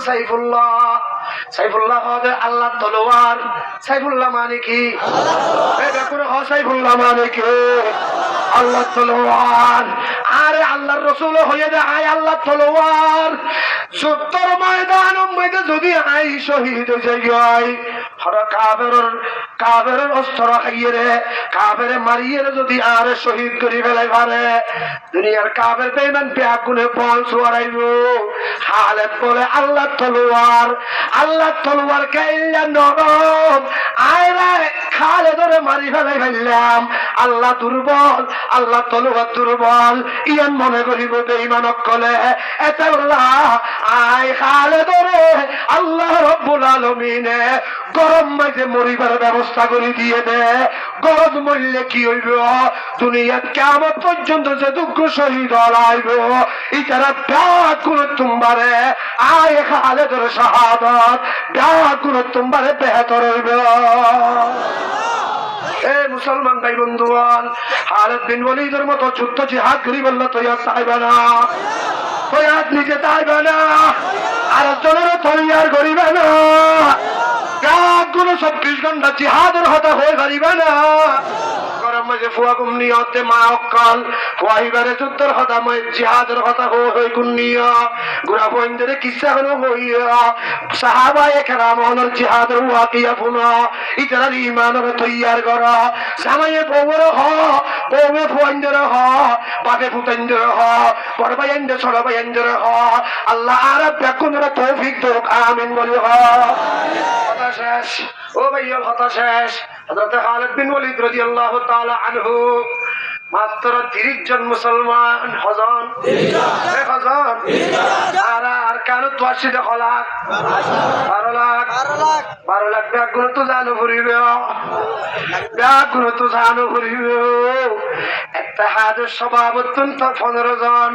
সাইফুল্লাহ হবে আল্লাহ তলোয়ার সাইফুল্লাহ মানে কি সাইফুল্লাহ মানে কি আল্লাহ তলোয়ার আরে আল্লাহর রসুল হয়ে যায় আয় আল্লাহ তলোয়ার যুদ্ধের ময়দান মধ্যে যদি আই শহীদ হয়ে যায় কাবেরের অস্ত্র খাইয়ে রে কাবেরে মারিয়ে রে যদি আর শহীদ করি ফেলাই পারে দুনিয়ার কাবের বেঈমান বেআগুনে বল সোয়ারাইব খালেদ বলে আল্লাহ তলোয়ার কাইল্লা নরম আয়রা খালেদরে মারি ফেলাই ফেললাম আল্লাহ দুর্বল আল্লাহ তলোয়ার দুর্বল ইয়ান মনে করিব বেঈমান কলে এতে আয় খালেদরে আল্লাহ রব্বুল আলামিনে গরম মাঝে মরিবার ব্যবস্থা করে দিয়ে দে গরম মরলে কি হইব দুনিয়ার কিয়ামত পর্যন্ত যে দুঃখ শহীদ হলাইব ইতারা ব্যাগ করে তোমারে আয় খালেদের শাহাদাত ব্যাগ করে তোমারে বেহতর হইব এ মুসলমান ভাই বন্ধুগণ খালেদ বিন ওয়ালিদের মতো যুদ্ধ জিহাদ করি বললে তৈয়ার চাইবে না তৈয়ার নিজে চাইবে না আর জনের তৈয়ার করিবে না গুলো 24 ঘন্টা জিহাদের হতা হয়ে পারিবে না গরম মাঝে ফুয়া গুমনি হতে মা অকাল ফুয়াইবারে যুদ্ধের হতা মই জিহাদের হতা হয়ে গুনিয়া গুড়া বন্ধের কিসা হলো হইয়া সাহাবায়ে কেরামনের জিহাদের ওয়াকিয়া ফুনা ইতারা ঈমানের তৈয়ার করা সামায়ে বউর হ বউয়ে ফুয়াইন্দের হ বাপে ফুতাইন্দের হ বড় ভাইন্দের ছোট ভাইন্দের হ আল্লাহ আর বেকুনের তৌফিক দেক আমিন বলি হ শেষ ও ভাইয়া কথা শেষ হযরত খালিদ বিন ওয়ালিদ রাদিয়াল্লাহু তাআলা আনহু মাত্র 30 জন মুসলমান হজন 30 আর কেন 82 লাখ 12 লাখ ব্যাগুন তো জানো ঘুরিবে ব্যাগুন তো জানো ঘুরিবে একটা হাদের স্বভাব অত্যন্ত 15 জন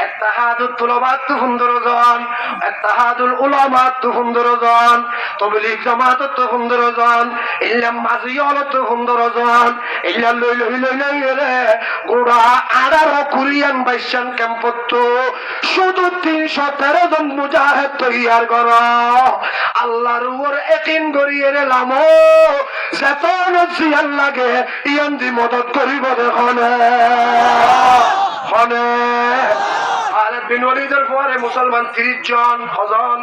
একটা হাদুল তুলবাত 15 জন একটা হাদুল উলামাত 15 জন তবলিগ জামাত 15 জন ইল্লাম মাজিয়াল 15 জন ইল্লা লইলে গোড়া 18 কোরিয়ান বাইশান ক্যাম্পত শুধু 313 জন মুজাহিদ তৈয়ার কর আল্লাহর উপর ইয়াকিন করিয়ে এলাম যতন জিয়াল লাগে ইয়ান্দি মদত করিব দেখনে হনে খালিদ বিন ওয়ালিদের পরে মুসলমান 30 জন হজন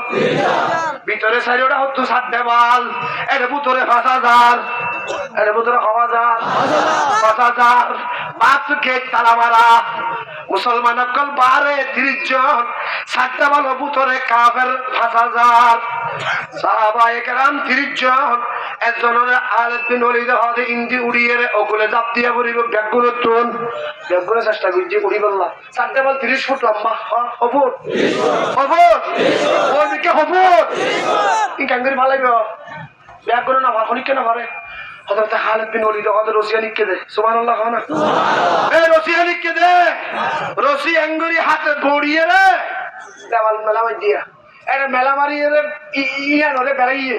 ভিতরে সাইডটা হতো 7 দেওয়াল এর ভিতরে 5000 এর ভিতরে 5000 পাঁচ গেট তালা মারা মুসলমান অকল 30 জন 7 দেওয়াল ভিতরে কাফের 5000 সাহাবায়ে কেরাম 30 জন একজনের খালিদ বিন ওয়ালিদ হাতে ইন্দি উড়িয়ে ওগুলো জাপ দিয়া পড়িব ব্যাগগুলো টন ব্যাগগুলো চেষ্টা করছি উড়ি বললা 7 দেওয়াল 30 ফুট লম্বা হবুর ওই দিকে হবুর ই কাঙ্গরি ভালাইব ব্যাগগুলো না ভালো কেন পারে হযরত খালিদ বিন ওয়ালিদ হযরত রসিয়া লিখকে দে সুবহানাল্লাহ খানা এই রসিয়া লিখকে দে রসি আঙ্গুরি হাতে বড়িয়ে রে দেওয়াল মেলা দিয়া এর মেলা মারিয়ে রে ইয়া নরে বেড়াইয়ে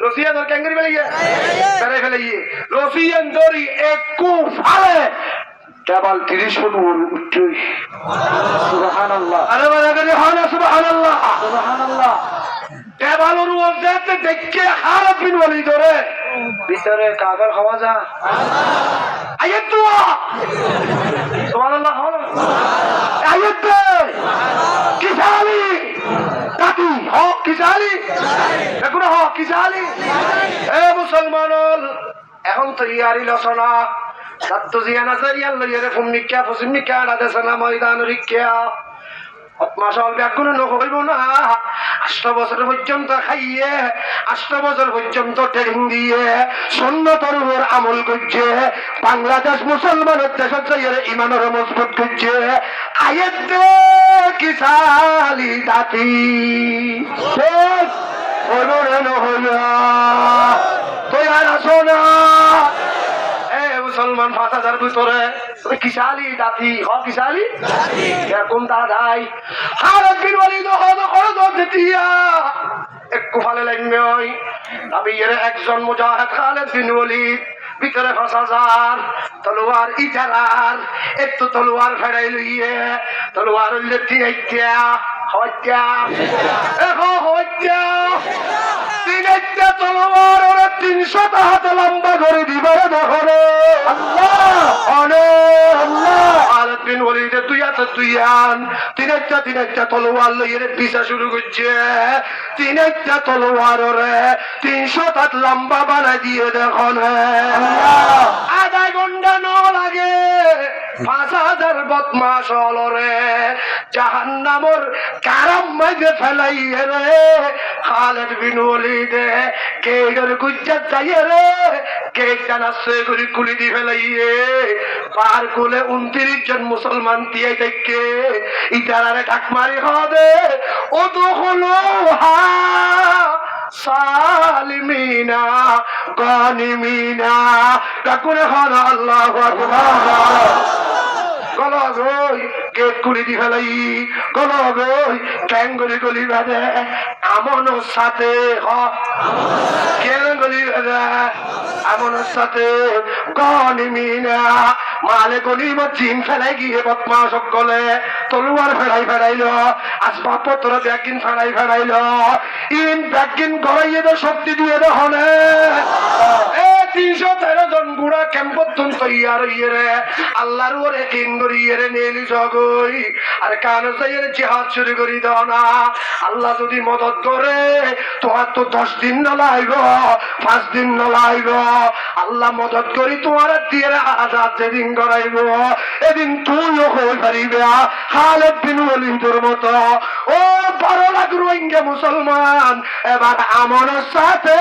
রসিয়া ধর কাঙ্গরি বেড়াইয়ে বেড়াই ফেলাইয়ে রসিয়া ধরি একু ফালে কেবল 30 ফুট উঠছে সুবহানাল্লাহ আরে বলে হন সুবহানাল্লাহ সুবহানাল্লাহ কেবল ওজেতে দেখে খালিদ বিন ওয়ালিদ রে ভিতরে কাফের হওয়া যা আয়াত দোয়া সুবহানাল্লাহ আয়াত কিসালি কাটি হ কিসালি দেখো হ কিসালি এ মুসলমানল এখন তো ইয়ারি লসনা সাত্তু জিয়ানা সাইয়াল লইরে ফুমিকা ফুসমিকা আদাসনা ময়দান রিকিয়া মাশাল ব্যাকুন নকইব না 8 বছর পর্যন্ত খাইয়ে 8 বছর পর্যন্ত ট্রেনিং দিয়ে সুন্নতের উপর আমল করছে বাংলাদেশ মুসলমানের দেশের চাইরে ঈমানের মজবুত করছে আয়াত কিসালি দাতি শেষ হলো না হলো তৈয়ার আছো না মুসলমান 5000 ভিতরে কিসালি দাতি হ কিসালি এরকম দাদাই খালিদ বিন ওয়ালিদ হযরত দিয়া একটু ফালে লাইনই আমি এর একজন মুজাহিদ খালিদ বিন ওয়ালিদ ভিতরে 5000 তলোয়ার ইজারার একটু তলোয়ার ফেরাই লইয়ে তলোয়ার লেতি আইয়া হত্যা হত্যা তিনটা তলোয়ার ওরা 300 হাত লম্বা করে দিবারে দেখো আল্লাহ আল্লাহ খালিদ বিন ওয়ালিদ তুই এত তুইয়ান তিন একটা তলোয়ার লইয়ে পিছা শুরু করছে তিন একটা তলোয়ার রে 300 হাত লম্বা বানাই দিয়ে দেখুন আধা ঘন্টা ন লাগে 5000 বদমাশ হল রে জাহান্নামর কারাম মাঝে ফেলাইয়ে রে খালেদ বিন ওয়ালিদ কেডর গুজ্জাত যাইয়ে রে কেড জানাচ্ছে গুলি কুলি দি ফেলাইয়ে পার কুলে 29 জন মুসলমান তিয়াই থেকে ইতারারে ঢাক মারি হবে ও তো হলো হা সালিমিনা গানিমিনা ডাকুরে হন আল্লাহু আকবার গলগই গেট কুলি দি ফেলাই গলগই ক্যাঙ্গলি গলি বাদে আমন সাথে ক্যাঙ্গলি বাদে আমন সাথে গনিমিনা মালে গনিমত জিন ফেলাই গিয়ে বদমাশ সকলে তলোয়ার ফেরাইল আসবাবপত্র ব্যাগিন ফেরাইল ইন ব্যাগিন গড়াইয়ে দে শক্তি দিয়ে দে হলে 313 জন গুড়া ক্যাম্পতন তৈয়ার হইয়ে রে আল্লাহর ওরে কিন গড়িয়ে রে নেলি জগই আর কান যাইয়ে জিহাদ শুরু করি দাও না আল্লাহ যদি মদত করে তোমার তো 10 দিন না লাইব 5 দিন না লাইব আল্লাহ মদত করি তোমার দিয়ে আজাদ যেদিন করাইব এদিন তুইও হয়ে পারিবে খালেদ বিন ওয়ালিদের মতো ও 12 লাখ রোহিঙ্গা মুসলমান এবার আমনের সাথে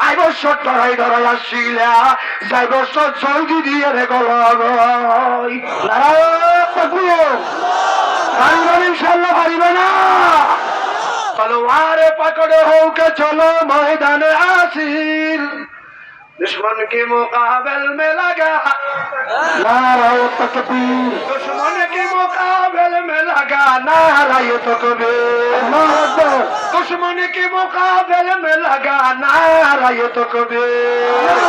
আই বছর ধরাই আসছিলা যাই বছর জলদি দিয়ে রে গলগই ইনশাল্লাহ পারিবে না তলোয়ারে पकड़े होके चलो मैदान आसिर दुश्मन के मुकाबल में लगा नारा तकबीर दुश्मन के मुकाबल में लगा नारा तकबीर दुश्मन के मुकाबल में लगा नारा तकबीर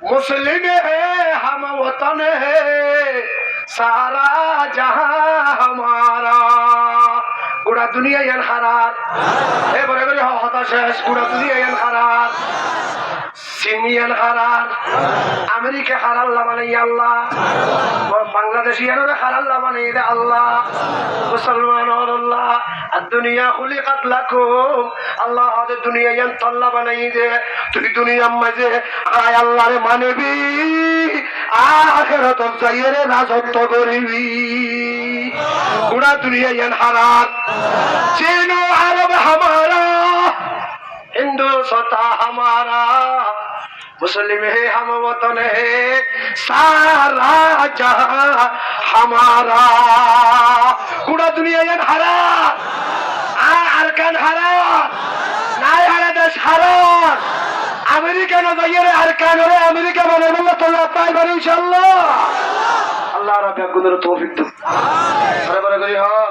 मुस्लिम है हम वतन है सारा जहां हमारा গোটা দুনিয়া ইয়ান খারাপ এবারে করে হতাশ গোটা দুনিয়া ইয়ান খারাপ সিনিয়ান খারাপ আমেরিকা খারাল্লা মানে আল্লাহ বাংলাদেশ ইয়ানোরে খারাল্লা মানে আল্লাহ মুসলমান আল্লাহ আর দুনিয়া খুলিকাত লাকুম আল্লাহ হাতে দুনিয়া ইয়ান তাল্লা বানাই দে তুই দুনিয়ার মাঝে আয় আল্লাহরে মানবি আখিরাত যাইরে রাজত্ব করিবি গোটা দুনিয়া ইয়ান হারাত चीनो अरब हमारा हिंदुस्तान हमारा मुस्लिम है हम वतन है सारा जहां हमारा पूरा दुनिया यान हरा अरकान हरा नाय हरा देश हरा अमेरिका न जाइए अरकान रे अमेरिका बने बोला तो पाई बने इंशाल्लाह अल्लाह रब याकुदर तौफीक दो अरे बरे करी हां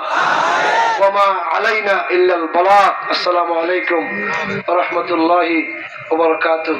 وما علينا إلا البلاغ السلام عليكم ورحمة الله وبركاته